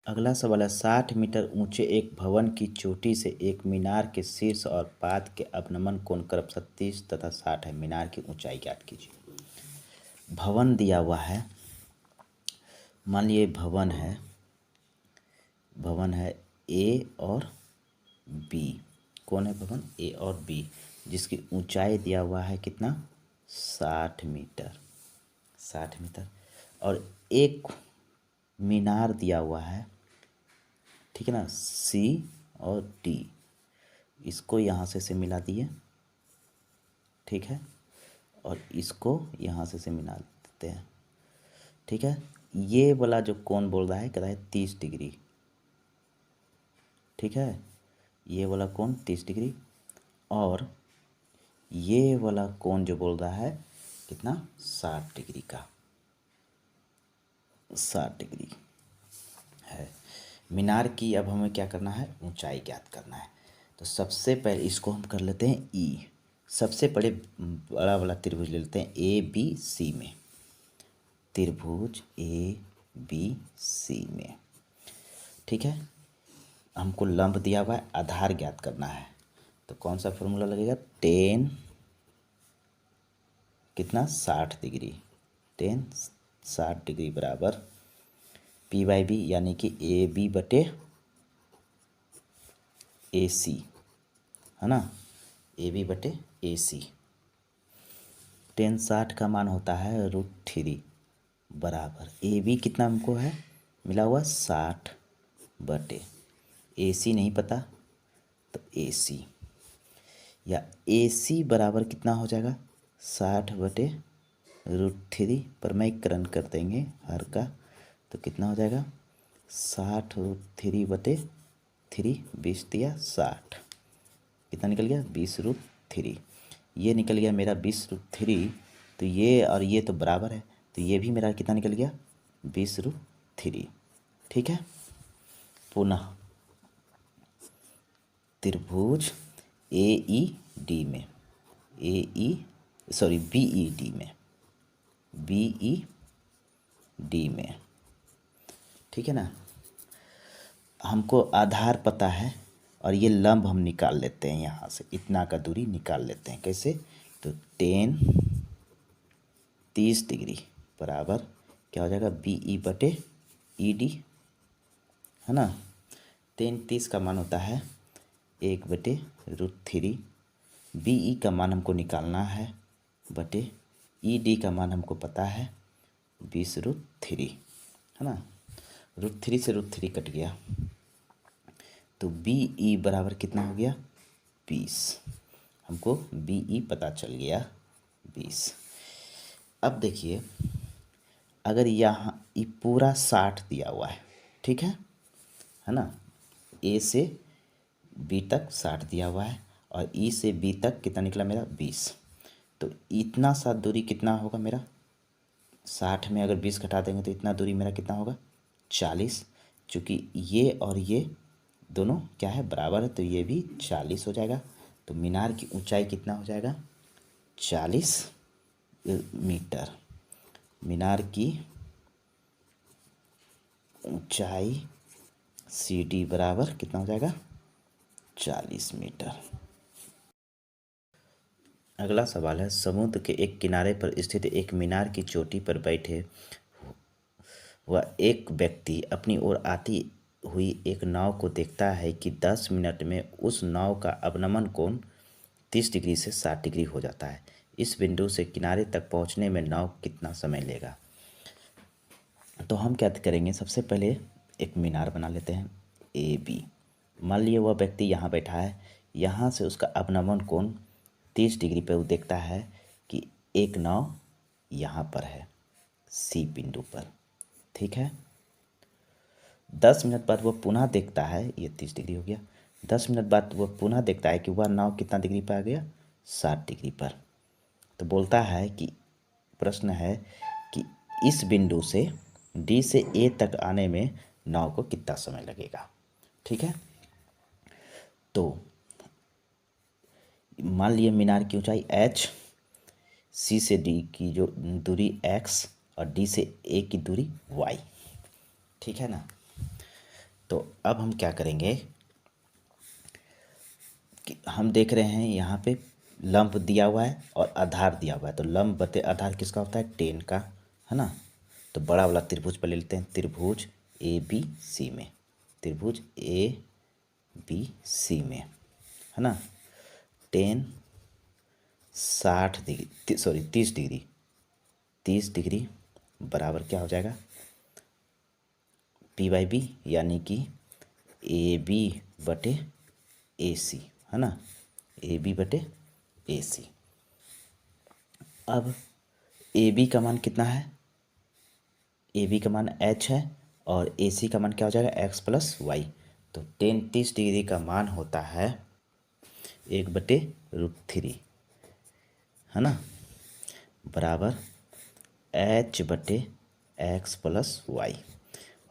अगला सवाल है 60 मीटर ऊंचे एक भवन की चोटी से एक मीनार के शीर्ष और पाद के अवनमन कोण क्रमशः 30 तथा 60 है। मीनार की ऊंचाई ज्ञात कीजिए। भवन दिया हुआ है, मान लीजिए भवन है ए और बी। कौन है भवन? ए और बी, जिसकी ऊंचाई दिया हुआ है कितना? 60 मीटर। 60 मीटर। और एक मीनार दिया हुआ है, ठीक है ना, सी और डी। इसको यहाँ से मिला दिए, ठीक है, और इसको यहाँ से मिला देते हैं, ठीक है। ये वाला जो कोण बोल रहा है, कह रहा है 30 डिग्री, ठीक है। ये वाला कोण 30 डिग्री और ये वाला कोण जो बोल रहा है कितना? 60 डिग्री का, 60 डिग्री है। मीनार की अब हमें क्या करना है? ऊंचाई ज्ञात करना है। तो सबसे पहले इसको हम कर लेते हैं ई। सबसे बड़ा वाला त्रिभुज ले लेते हैं ए बी सी में, त्रिभुज ए बी सी में, ठीक है। हमको लंब दिया हुआ है, आधार ज्ञात करना है। तो कौन सा फॉर्मूला लगेगा? टेन कितना? 60 डिग्री। टेन 60 डिग्री बराबर पी बाई बी, यानी कि ए बी बटे ए सी, है ना, ए बी बटे ए सी। टेन 60 का मान होता है √3 बराबर ए बी कितना हमको है मिला हुआ? 60 बटे ए सी नहीं पता, तो ए सी, या ए सी बराबर कितना हो जाएगा? 60 बटे √3 पर मईकरण कर देंगे हर का, तो कितना हो जाएगा? 60 √3 बटे 3, 20 दिया 60, कितना निकल गया? 20√3। ये निकल गया मेरा 20√3। तो ये और ये तो बराबर है, तो ये भी मेरा कितना निकल गया? 20√3, ठीक है। पुनः त्रिभुज ए ई डी में, बी ई डी में, बी ई डी में, ठीक है ना। हमको आधार पता है और ये लंब हम निकाल लेते हैं, यहाँ से इतना का दूरी निकाल लेते हैं। कैसे? तो टेन 30 डिग्री बराबर क्या हो जाएगा? बी ई बटे ई डी, है ना। टेन 30 का मान होता है 1 बटे √3। बी ई का मान हमको निकालना है बटे ई डी का मान हमको पता है 20√3, है ना। √3 से √3 कट गया, तो बी ई बराबर कितना हो गया? 20। हमको बी ई पता चल गया 20। अब देखिए, अगर यहाँ ये पूरा 60 दिया हुआ है, ठीक है ना। ए से बी तक 60 दिया हुआ है और ई से बी तक कितना निकला मेरा? 20। तो इतना सा दूरी कितना होगा मेरा? 60 में अगर 20 घटा देंगे तो इतना दूरी मेरा कितना होगा? 40। चूँकि ये और ये दोनों क्या है? बराबर है, तो ये भी 40 हो जाएगा। तो मीनार की ऊंचाई कितना हो जाएगा? 40 मीटर। मीनार की ऊंचाई सी डी बराबर कितना हो जाएगा? 40 मीटर। अगला सवाल है समुद्र के एक किनारे पर स्थित एक मीनार की चोटी पर बैठे वह एक व्यक्ति अपनी ओर आती हुई एक नाव को देखता है कि 10 मिनट में उस नाव का अवनमन कोण 30 डिग्री से 60 डिग्री हो जाता है। इस बिंदु से किनारे तक पहुंचने में नाव कितना समय लेगा? तो हम क्या करेंगे? सबसे पहले एक मीनार बना लेते हैं ए बी। मान लीजिए वह व्यक्ति यहाँ बैठा है, यहाँ से उसका अवनमन कोण 30 डिग्री पर वो देखता है कि एक नाव यहाँ पर है सी बिंदु पर, ठीक है। 10 मिनट बाद वह पुनः देखता है, ये 30 डिग्री हो गया। 10 मिनट बाद वह पुनः देखता है कि वह नाव कितना डिग्री पर आ गया? 60 डिग्री पर। तो बोलता है कि प्रश्न है कि इस बिंदु से डी से ए तक आने में नाव को कितना समय लगेगा, ठीक है। तो मान लिए मीनार की ऊंचाई h, सी से डी की जो दूरी x और डी से ए की दूरी y, ठीक है ना। तो अब हम क्या करेंगे कि हम देख रहे हैं यहाँ पे लंब दिया हुआ है और आधार दिया हुआ है। तो लंब बटे आधार किसका होता है? 10 का, है ना। तो बड़ा वाला त्रिभुज पर ले लेते हैं, त्रिभुज ए बी सी में, त्रिभुज ए बी सी में, है ना। 10 60 डिग्री, सॉरी 30 डिग्री, 30 डिग्री बराबर क्या हो जाएगा? पी बाई बी, यानी कि ए बी बटे ए सी, है ना, ए बी बटे ए सी। अब ए बी का मान कितना है? ए बी का मान एच है और ए सी का मान क्या हो जाएगा? X plus Y. तो 30 डिग्री का मान होता है 1/√3, है ना, बराबर एच बटे एक्स प्लस वाई।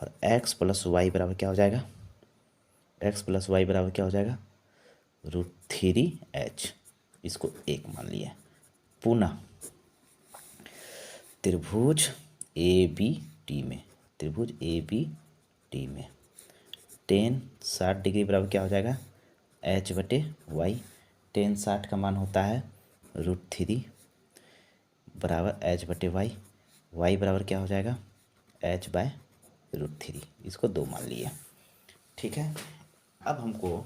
और एक्स प्लस वाई बराबर क्या हो जाएगा? एक्स प्लस वाई बराबर क्या हो जाएगा? √3h। इसको 1 मान लिया। पुनः त्रिभुज ए बी डी में, त्रिभुज ए बी डी में 10 60 डिग्री बराबर क्या हो जाएगा? एच बटे वाई। 10 60 का मान होता है √3 बराबर एच बटे वाई। वाई बराबर क्या हो जाएगा? H by √3। इसको 2 मान लिया, ठीक है। अब हमको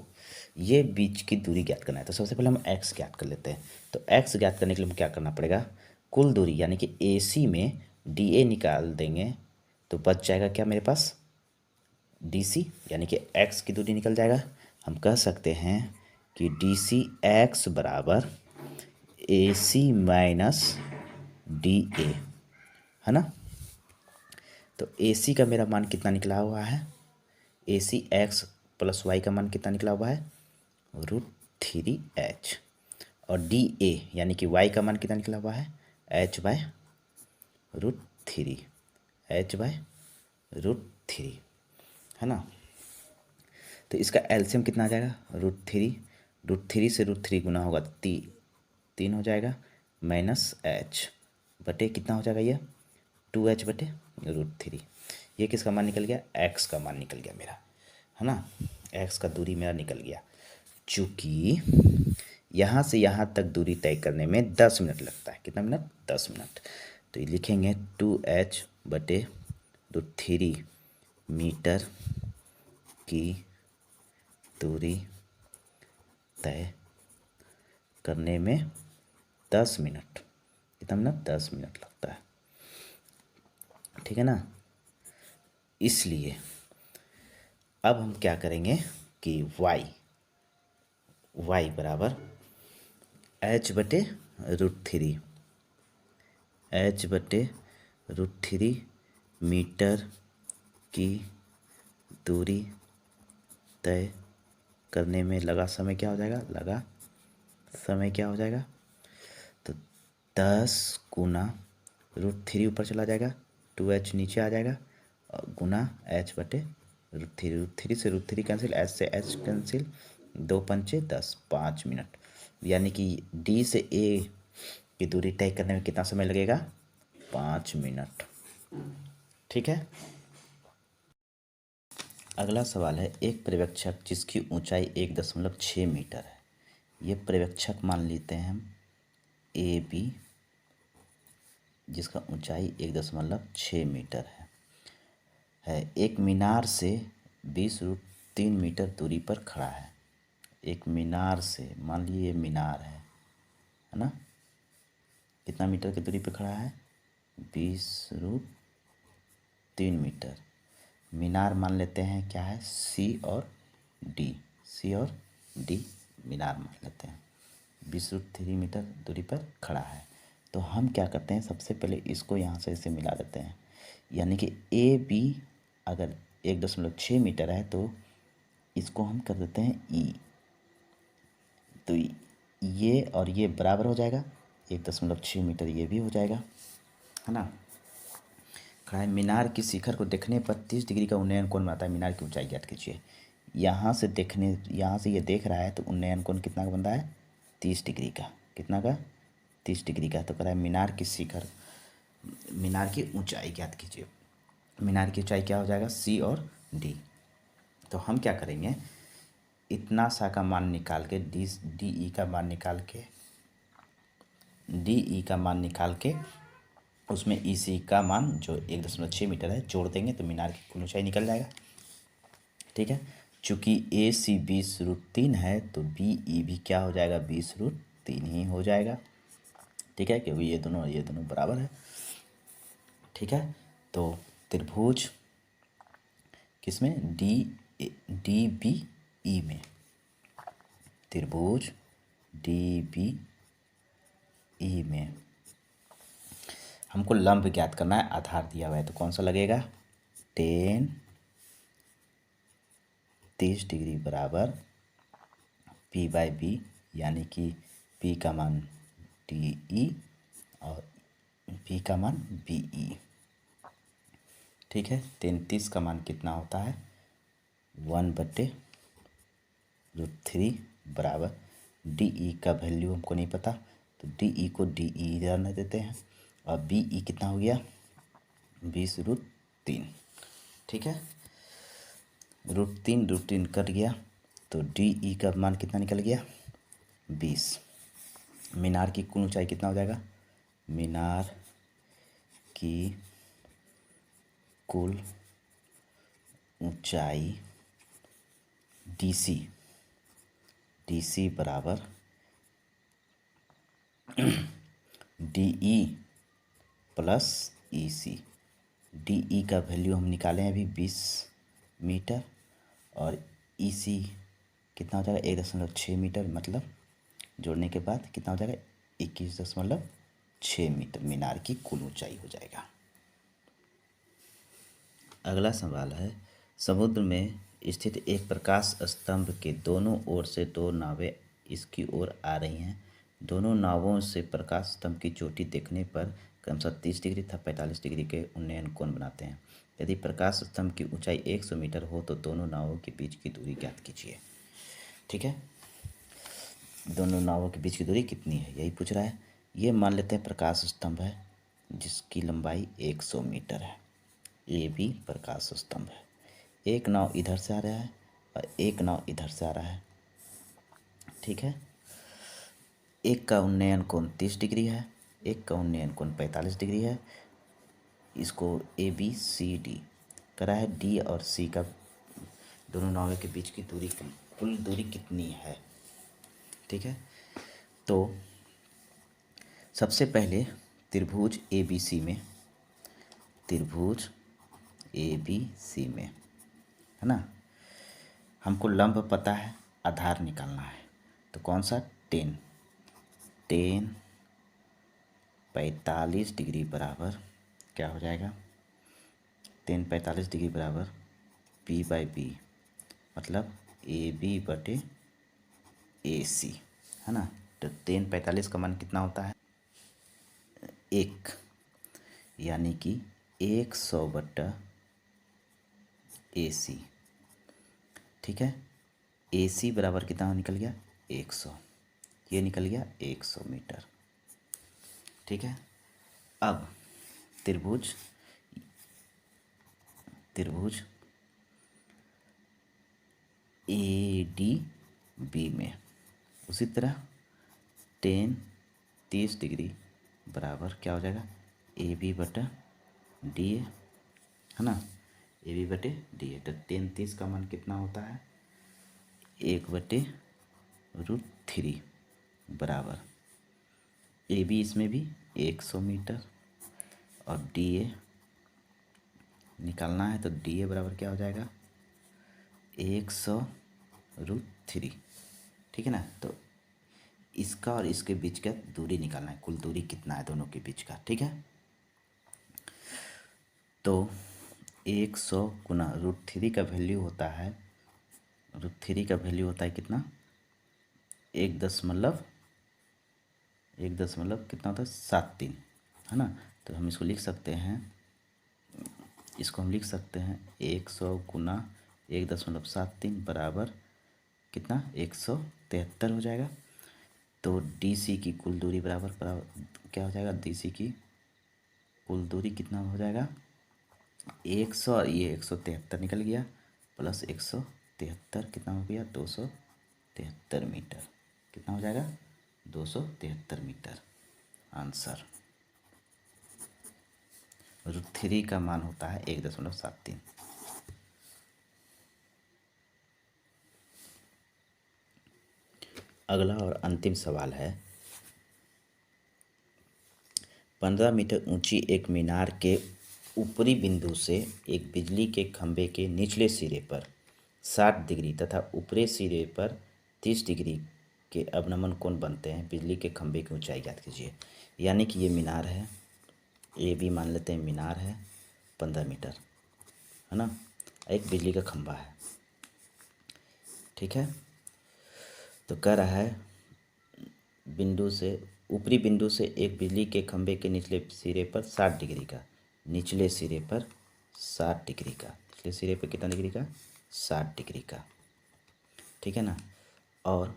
ये बीच की दूरी ज्ञात करना है। तो सबसे पहले हम x ज्ञात कर लेते हैं। तो x ज्ञात करने के लिए हम क्या करना पड़ेगा? कुल दूरी यानी कि AC में DA निकाल देंगे तो बच जाएगा क्या मेरे पास? DC, यानी कि x की दूरी निकल जाएगा। हम कह सकते हैं कि DC x बराबर AC माइनस DA, है ना। तो AC का मेरा मान कितना निकला हुआ है? AC x प्लस वाई का मान कितना निकला हुआ है? √3h। और DA यानी कि y का मान कितना निकला हुआ है? h बाय √3, h बाय √3, है ना। तो इसका एलसीएम कितना आ जाएगा? √3 से √3 गुना होगा 3 हो जाएगा, माइनस h बटे कितना हो जाएगा? ये 2h बटे √3। ये किसका मान निकल गया? x का मान निकल गया मेरा, है ना। x का दूरी मेरा निकल गया। चूँकि यहाँ से यहाँ तक दूरी तय करने में 10 मिनट लगता है। कितना मिनट? 10 मिनट। तो ये लिखेंगे 2h बटे √3 मीटर की दूरी तय करने में 10 मिनट। कितना मिनट? 10 मिनट लगता है, ठीक है ना। इसलिए अब हम क्या करेंगे कि y बराबर h बटे √3, h बटे √3 मीटर की दूरी तय करने में लगा समय क्या हो जाएगा? लगा समय क्या हो जाएगा? तो 10 गुना √3 ऊपर चला जाएगा, 2h नीचे आ जाएगा और गुना h बटे √3 से √3 कैंसिल, h से h कैंसिल, 2 पंचे 10, 5 मिनट। यानी कि D से A की दूरी तय करने में कितना समय लगेगा? 5 मिनट, ठीक है। अगला सवाल है, एक पर्यवेक्षक जिसकी ऊंचाई 1.6 मीटर है। ये पर्यवेक्षक मान लेते हैं हम AB, जिसका ऊंचाई 1.6 मीटर है। एक मीनार से 20√3 मीटर दूरी पर खड़ा है। एक मीनार से, मान लीजिए ये मीनार है ना, कितना मीटर की दूरी पर खड़ा है? 20√3 मीटर। मीनार मान लेते हैं क्या है? C और D मीनार मान लेते हैं। 20√3 मीटर दूरी पर खड़ा है। तो हम क्या करते हैं, सबसे पहले इसको यहाँ से इसे मिला देते हैं। यानी कि AB अगर 1.6 मीटर है तो इसको हम कर देते हैं E। तो ये और ये बराबर हो जाएगा, 1.6 मीटर ये भी हो जाएगा, है ना। खड़ा है। मीनार की शिखर को देखने पर 30 डिग्री का उन्नयन कोण बनता है। मीनार की ऊंचाई ज्ञात कीजिए। यहाँ से ये देख रहा है तो उन्नयन कोण कितना का बन रहा है? 30 डिग्री का। कितना का? 30 डिग्री का। तो कह रहा है मीनार की शिखर, मीनार की ऊंचाई ज्ञात कीजिए। मीनार की ऊंचाई क्या हो जाएगा? C और D। तो हम क्या करेंगे, इतना सा का मान निकाल के डी ई का मान निकाल के उसमें ई सी का मान जो 1.6 मीटर है जोड़ देंगे तो मीनार की कुल ऊंचाई निकल जाएगा। ठीक है, चूँकि ए सी 20√3 है तो बी ई भी क्या हो जाएगा, 20√3 ही हो जाएगा। ठीक है, क्योंकि ये दोनों बराबर है। ठीक है, तो त्रिभुज किसमें, डी बी ई में, त्रिभुज डी बी ई में हमको लंब ज्ञात करना है, आधार दिया हुआ है तो कौन सा लगेगा, 30 डिग्री बराबर पी बाई बी, यानी कि पी का मान डी ई और बी का मान बी ई। ठीक है, 33 का मान कितना होता है, 1/√3 बराबर डी ई का वैल्यू हमको नहीं पता तो डी ई को डी ई रहने देते हैं और बी ई कितना हो गया, 20√3। ठीक है, √3 कट गया तो डी ई का मान कितना निकल गया, 20। मीनार की कुल ऊंचाई कितना हो जाएगा, मीनार की कुल ऊंचाई डी सी बराबर डी ई प्लस ई सी। डी ई का वैल्यू हम निकाले हैं अभी 20 मीटर और ई सी कितना हो जाएगा, 1.6 मीटर, मतलब जोड़ने के बाद कितना हो जाएगा, 21.6 मीटर मीनार की कुल ऊंचाई हो जाएगा। अगला सवाल है, समुद्र में स्थित एक प्रकाश स्तंभ के दोनों ओर से दो नावें इसकी ओर आ रही हैं। दोनों नावों से प्रकाश स्तंभ की चोटी देखने पर क्रमशः 30 डिग्री तथा 45 डिग्री के उन्नयन कोण बनाते हैं। यदि प्रकाश स्तंभ की ऊंचाई 100 मीटर हो तो दोनों नावों के बीच की दूरी ज्ञात कीजिए। ठीक है, दोनों नावों के बीच की दूरी कितनी है यही पूछ रहा है। ये मान लेते हैं प्रकाश स्तंभ है जिसकी लंबाई 100 मीटर है, ये भी प्रकाश स्तंभ है। एक नाव इधर से आ रहा है और एक नाव इधर से आ रहा है। ठीक है, एक का उन्नयन कोण 30 डिग्री है, एक का उन्नयन कोण 45 डिग्री है। इसको ए बी सी डी करा है, डी और सी का दोनों नावों के बीच की दूरी कुल दूरी कितनी है। ठीक है, तो सबसे पहले त्रिभुज ए बी सी में है ना, हमको लंब पता है, आधार निकालना है तो कौन सा, 10 45 डिग्री बराबर क्या हो जाएगा, 10 45 डिग्री बराबर पी बाई बी, मतलब ए बी बटे ए सी, है ना। तो 10 45 का मान कितना होता है, 1, यानी कि 100 बटा ए सी। ठीक है, ए सी बराबर कितना निकल गया, 100, ये निकल गया 100 मीटर। ठीक है, अब त्रिभुज ए डी बी में उसी तरह 30 डिग्री बराबर क्या हो जाएगा, ए बी बटा डी ए, है ना, ए बी बटे डी ए। तो 30 का मान कितना होता है, 1/√3 बराबर ए बी इसमें भी 100 मीटर और डी ए निकालना है तो डी ए बराबर क्या हो जाएगा, 100√3। ठीक है ना, तो इसका और इसके बीच का दूरी निकालना है, कुल दूरी कितना है दोनों के बीच का। ठीक है, तो 100 गुना √3 का वैल्यू होता है, √3 का वैल्यू होता है कितना, 1 कितना होता है, 73, है ना। तो हम इसको लिख सकते हैं, 100 गुना 1.73 बराबर कितना, 173 हो जाएगा। तो डी सी की कुल दूरी बराबर क्या हो जाएगा, डी सी की कुल दूरी कितना हो जाएगा, 100, ये 173 निकल गया प्लस 173 273 कितना हो गया 273 मीटर। कितना हो जाएगा 273 मीटर आंसर। √3 का मान होता है 1.73। अगला और अंतिम सवाल है 15 मीटर ऊंची एक मीनार के ऊपरी बिंदु से एक बिजली के खंभे के निचले सिरे पर 60 डिग्री तथा ऊपरी सिरे पर 30 डिग्री के अवनमन कोण बनते हैं। बिजली के खंभे की ऊंचाई ज्ञात कीजिए। यानी कि ये मीनार है, ये भी मान लेते हैं मीनार है 15 मीटर, है ना, एक बिजली का खंभा है, ठीक है। तो कह रहा है बिंदु से ऊपरी बिंदु से एक बिजली के खंभे के निचले सिरे पर 60 डिग्री का, निचले सिरे पर 60 डिग्री का, निचले सिरे पर कितना डिग्री का 60 डिग्री का, ठीक है ना, और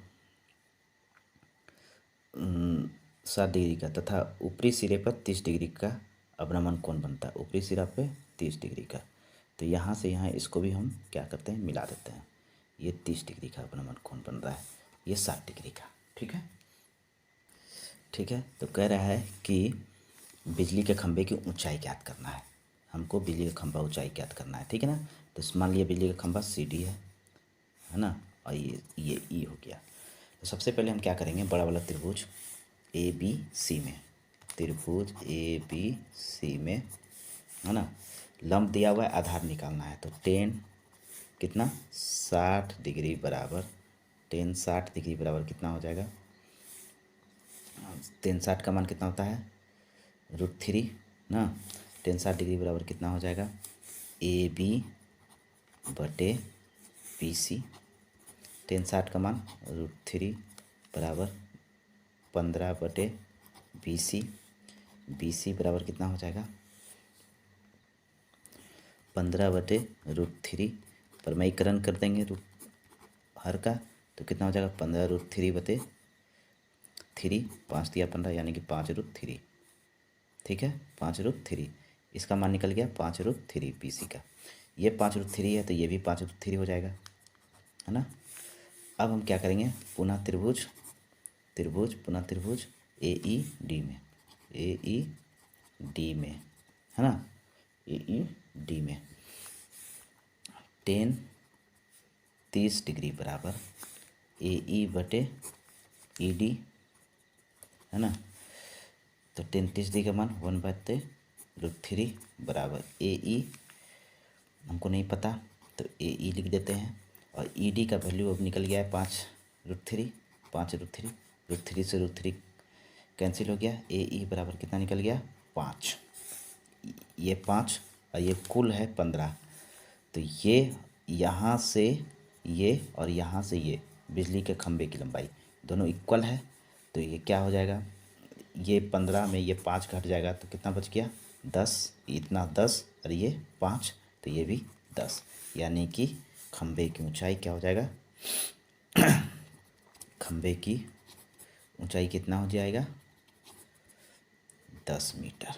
60 डिग्री का तथा ऊपरी सिरे पर 30 डिग्री का अवनमन कोण बनता है। ऊपरी सिरा पे 30 डिग्री का, तो यहाँ से यहाँ इसको भी हम क्या करते हैं मिला देते हैं। ये 30 डिग्री का अवनमन कोण बन रहा है, ये 60 डिग्री का, ठीक है, ठीक है। तो कह रहा है कि बिजली के खंभे की ऊंचाई ज्ञात करना है, हमको बिजली का खंभा ऊंचाई ज्ञात करना है, ठीक है ना। तो मान लिया बिजली का खंभा CD है ना, और ये E हो गया। तो सबसे पहले हम क्या करेंगे, बड़ा वाला त्रिभुज ABC में, त्रिभुज ABC में, है ना, लंब दिया हुआ है, आधार निकालना है। तो 10 कितना 60 डिग्री बराबर 10 60 डिग्री बराबर कितना हो जाएगा, 10 60 का मान कितना होता है √3 ना। 10 60 डिग्री बराबर कितना हो जाएगा AB बटे BC। 10 60 का मान √3 बराबर 15 बटे BC। BC बराबर कितना हो जाएगा 15 बटे √3, परमयीकरण कर देंगे हर का, तो कितना हो जाएगा 15 √3 बटे 3, 5 दिया 15 यानी कि 5 √3, ठीक है, 5 √3। इसका मान निकल गया 5 √3 BC का। ये 5 √3 है तो ये भी 5 √3 हो जाएगा, है ना। अब हम क्या करेंगे, पुनः त्रिभुज पुनः त्रिभुज AED में, AED में, है ना, AED में 10 30 डिग्री बराबर AE बटे ED, है ना। तो 10 30 डिग्री का मान 1/√3 बराबर AE हमको नहीं पता तो AE लिख देते हैं, और ED का वैल्यू अब निकल गया है 5 √3, 5 √3 से √3 कैंसिल हो गया। AE बराबर कितना निकल गया 5, ये 5 और ये कुल है 15। तो ये यहाँ से ये और यहाँ से ये बिजली के खंभे की लंबाई दोनों इक्वल है, तो ये क्या हो जाएगा, ये 15 में ये 5 घट जाएगा तो कितना बच गया 10, इतना 10 और ये 5 तो ये भी 10, यानी कि खंभे की ऊंचाई क्या हो जाएगा खंभे की ऊंचाई कितना हो जाएगा 10 मीटर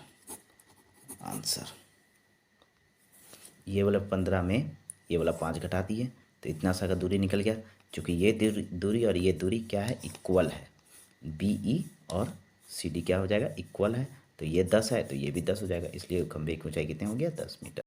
आंसर। ये वाला 15 में ये वाला 5 घटा दिए तो इतना सा का दूरी निकल गया। क्योंकि ये दूरी और ये दूरी क्या है इक्वल है, BE और CD क्या हो जाएगा इक्वल है, तो ये 10 है तो ये भी 10 हो जाएगा, इसलिए खंभे की ऊंचाई कितनी हो गया 10 मीटर।